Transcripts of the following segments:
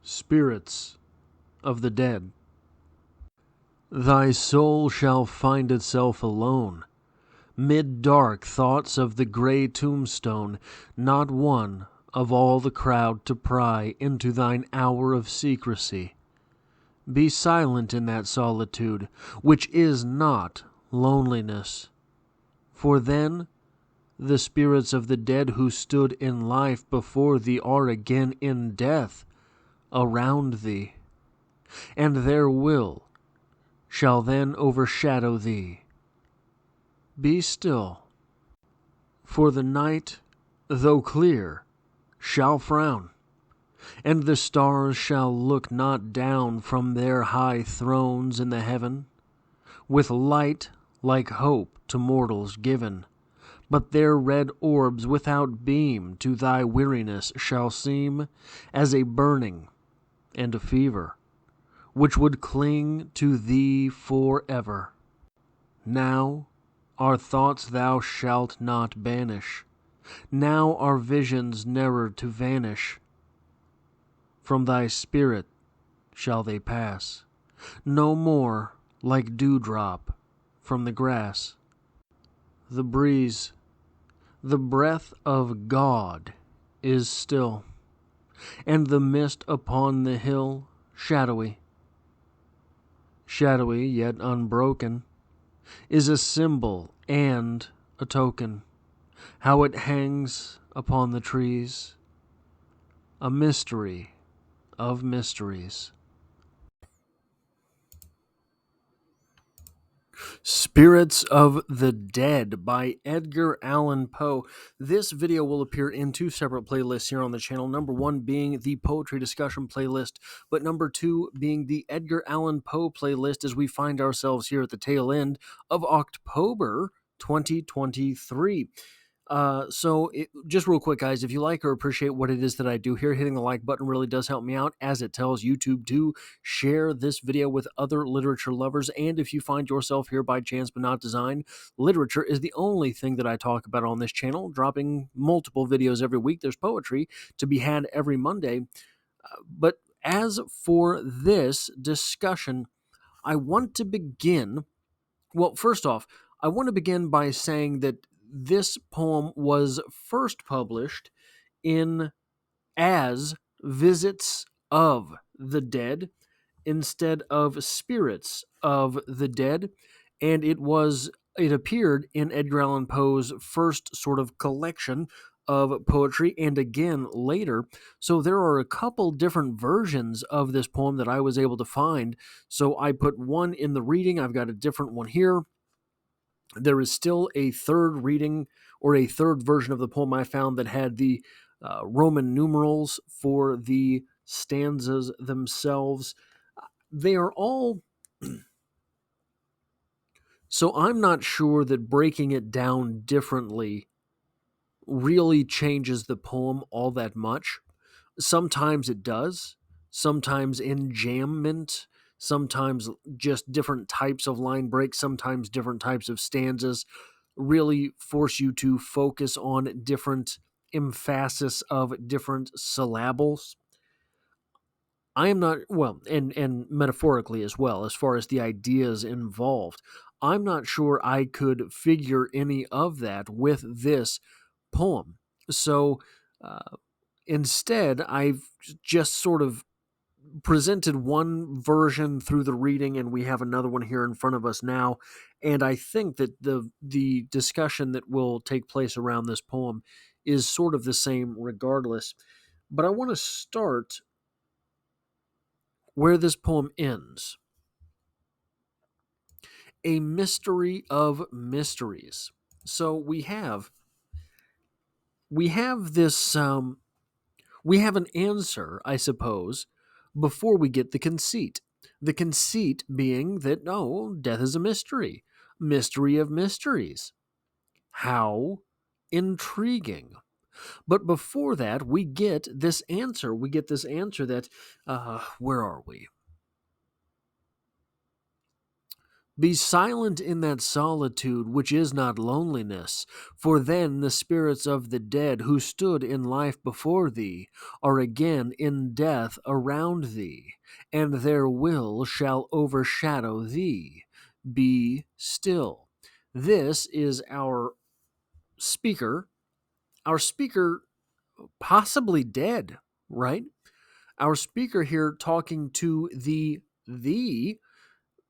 Spirits of the dead. Thy soul shall find itself alone, mid dark thoughts of the grey tombstone, not one of all the crowd to pry into thine hour of secrecy. Be silent in that solitude, which is not loneliness, for then the spirits of the dead who stood in life before thee are again in death around thee, and their will shall then overshadow thee. Be still, for the night, though clear, shall frown, and the stars shall look not down from their high thrones in the heaven, with light like hope to mortals given, but their red orbs without beam to thy weariness shall seem as a burning and a fever, which would cling to thee forever. Now our thoughts thou shalt not banish, now our visions ne'er to vanish. From thy spirit shall they pass, no more like dewdrop from the grass. The breeze, the breath of God is still, and the mist upon the hill shadowy. Shadowy yet unbroken is a symbol and a token, how it hangs upon the trees, a mystery of mysteries. Spirits of the Dead by Edgar Allan Poe. This video will appear in two separate playlists here on the channel. Number one being the poetry discussion playlist, but number two being the Edgar Allan Poe playlist as we find ourselves here at the tail end of October 2023. Just real quick, guys, if you like or appreciate what it is that I do here, hitting the like button really does help me out, as it tells YouTube to share this video with other literature lovers. And if you find yourself here by chance but not design, literature is the only thing that I talk about on this channel, dropping multiple videos every week. There's poetry to be had every Monday. But as for this discussion, I want to begin... Well, first off, I want to begin by saying that this poem was first published as Visits of the Dead instead of Spirits of the Dead, and it appeared in Edgar Allan Poe's first sort of collection of poetry, and again later. So there are a couple different versions of this poem that I was able to find. So I put one in the reading. I've got a different one here. There is still a third reading or a third version of the poem I found that had the Roman numerals for the stanzas themselves. They are all... So I'm not sure that breaking it down differently really changes the poem all that much. Sometimes it does. Sometimes enjambment. Sometimes just different types of line breaks. Sometimes different types of stanzas really force you to focus on different emphasis of different syllables. I am not, well, and metaphorically as well, as far as the ideas involved, I'm not sure I could figure any of that with this poem. So instead, I've just sort of presented one version through the reading, and we have another one here in front of us now. And I think that the discussion that will take place around this poem is sort of the same regardless. But I want to start where this poem ends. A mystery of mysteries. So we have this we have an answer, I suppose, before we get the conceit. The conceit being that, death is a mystery. Mystery of mysteries. How intriguing. But before that, we get this answer. We get this answer that, where are we? Be silent in that solitude which is not loneliness, for then the spirits of the dead who stood in life before thee are again in death around thee, and their will shall overshadow thee. Be still. This is speaker, our speaker possibly dead, right? Our speaker here talking to thee,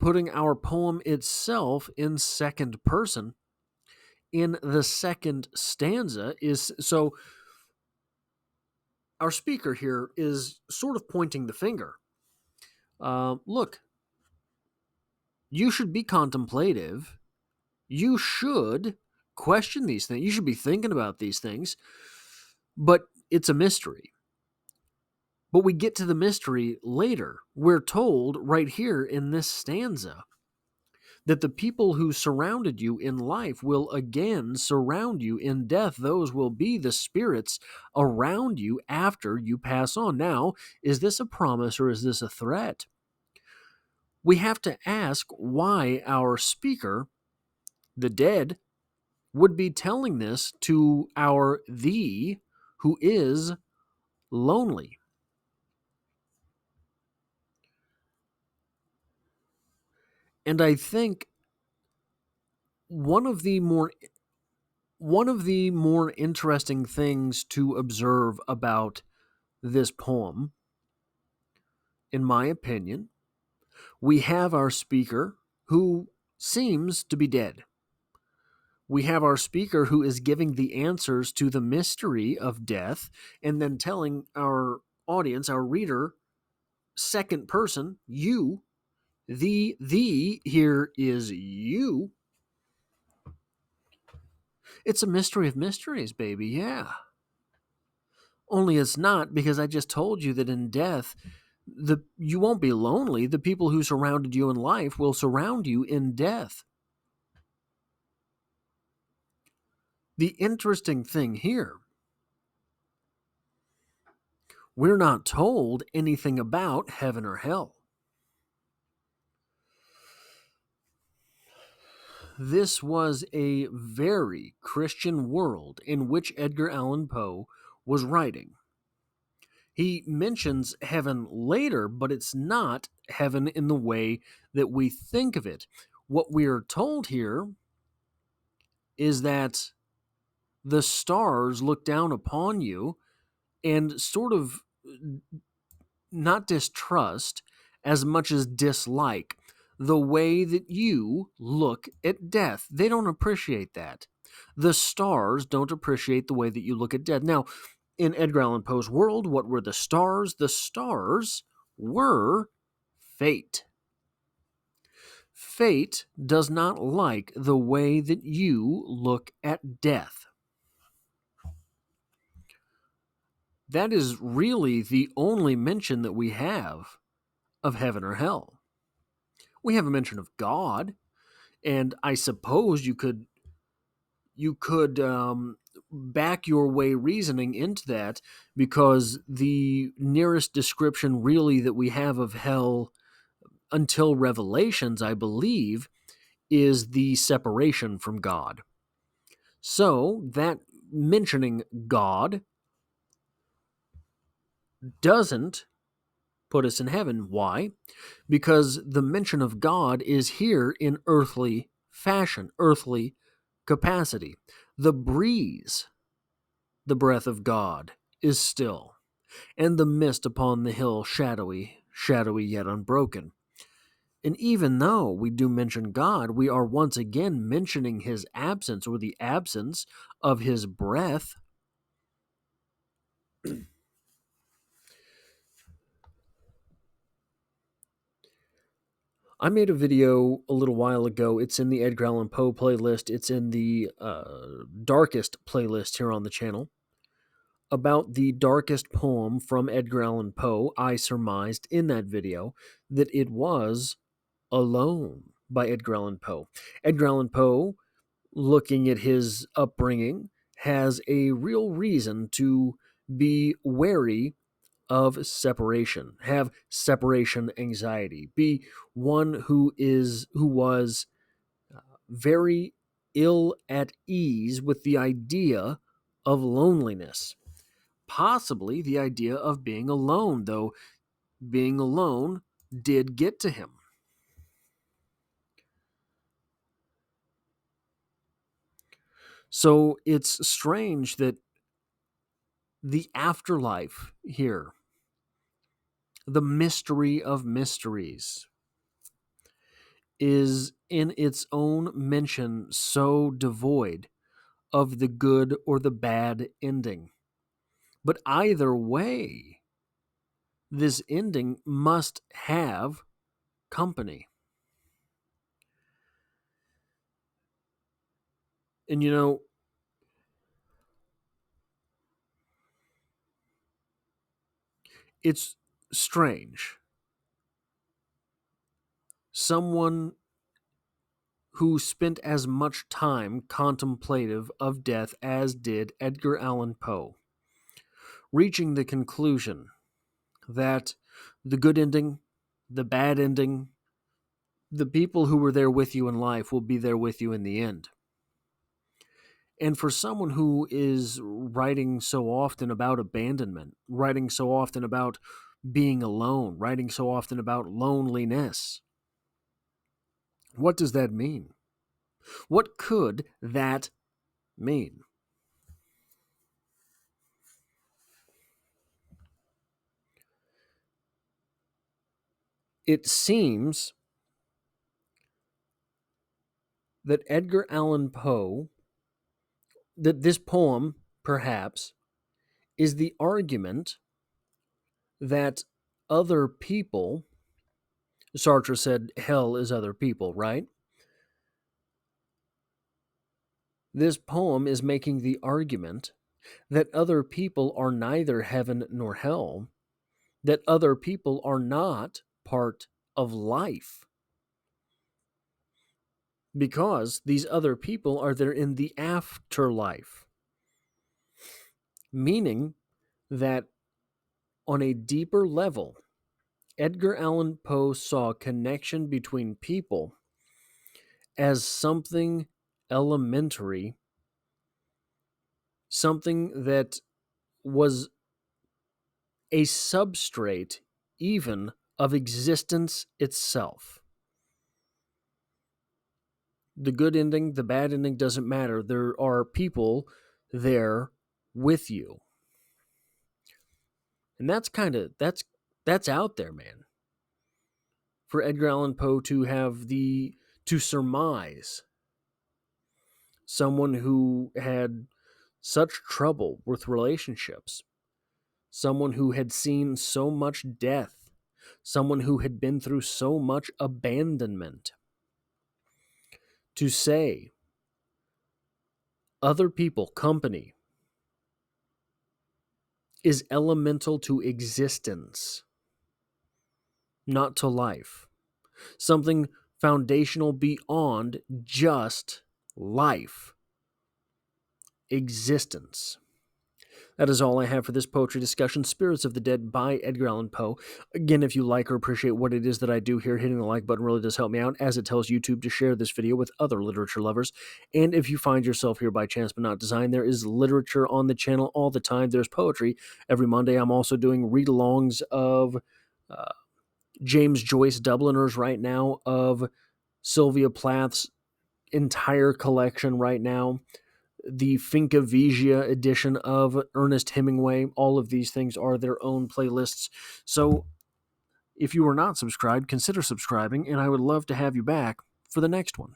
putting our poem itself in second person in the second stanza is so our speaker here is sort of pointing the finger. Look, you should be contemplative. You should question these things. You should be thinking about these things, but it's a mystery. But we get to the mystery later. We're told right here in this stanza that the people who surrounded you in life will again surround you in death. Those will be the spirits around you after you pass on. Now, is this a promise or is this a threat? We have to ask why our speaker, the dead, would be telling this to our thee who is lonely. And I think one of the more interesting things to observe about this poem, in my opinion, we have our speaker who seems to be dead. We have our speaker who is giving the answers to the mystery of death and then telling our audience, our reader, second person, you, the here is you. It's a mystery of mysteries, baby, yeah. Only it's not, because I just told you that in death, you won't be lonely. The people who surrounded you in life will surround you in death. The interesting thing here, we're not told anything about heaven or hell. This was a very Christian world in which Edgar Allan Poe was writing. He mentions heaven later, but it's not heaven in the way that we think of it. What we are told here is that the stars look down upon you and sort of not distrust as much as dislike the way that you look at death. They don't appreciate that. The stars don't appreciate the way that you look at death. Now, in Edgar Allan Poe's world, what were the stars? The stars were fate. Fate does not like the way that you look at death. That is really the only mention that we have of heaven or hell. We have a mention of God, and I suppose you could back your way reasoning into that, because the nearest description really that we have of hell until Revelations, I believe, is the separation from God. So that mentioning God doesn't put us in heaven. Why? Because the mention of God is here in earthly fashion, earthly capacity. The breeze, the breath of God, is still, and the mist upon the hill shadowy, shadowy yet unbroken. And even though we do mention God, we are once again mentioning his absence, or the absence of his breath. I made a video a little while ago. It's in the Edgar Allan Poe playlist. It's in the darkest playlist here on the channel, about the darkest poem from Edgar Allan Poe. I surmised in that video that it was Alone by Edgar Allan Poe. Edgar Allan Poe, looking at his upbringing, has a real reason to be wary of separation, have separation anxiety, be one who was very ill at ease with the idea of loneliness, possibly the idea of being alone, though being alone did get to him. So it's strange that the afterlife here, the mystery of mysteries, is in its own mention so devoid of the good or the bad ending. But either way, this ending must have company. And it's strange. Someone who spent as much time contemplative of death as did Edgar Allan Poe, reaching the conclusion that the good ending, the bad ending, the people who were there with you in life will be there with you in the end. And for someone who is writing so often about abandonment, writing so often about being alone, writing so often about loneliness, what does that mean? What could that mean? It seems that Edgar Allan Poe, that this poem, perhaps, is the argument that other people, Sartre said hell is other people, right? This poem is making the argument that other people are neither heaven nor hell, that other people are not part of life, because these other people are there in the afterlife, meaning that on a deeper level, Edgar Allan Poe saw a connection between people as something elementary, something that was a substrate even of existence itself. The good ending, the bad ending doesn't matter. There are people there with you. And that's out there, man. For Edgar Allan Poe to surmise someone who had such trouble with relationships, someone who had seen so much death, someone who had been through so much abandonment, to say other people, company, is elemental to existence, not to life. Something foundational beyond just life, existence. That is all I have for this poetry discussion, Spirits of the Dead by Edgar Allan Poe. Again, if you like or appreciate what it is that I do here, hitting the like button really does help me out, as it tells YouTube to share this video with other literature lovers. And if you find yourself here by chance but not design, there is literature on the channel all the time. There's poetry every Monday. I'm also doing read-alongs of James Joyce Dubliners right now, of Sylvia Plath's entire collection right now, the Finca Vigia edition of Ernest Hemingway. All of these things are their own playlists. So if you are not subscribed, consider subscribing, and I would love to have you back for the next one.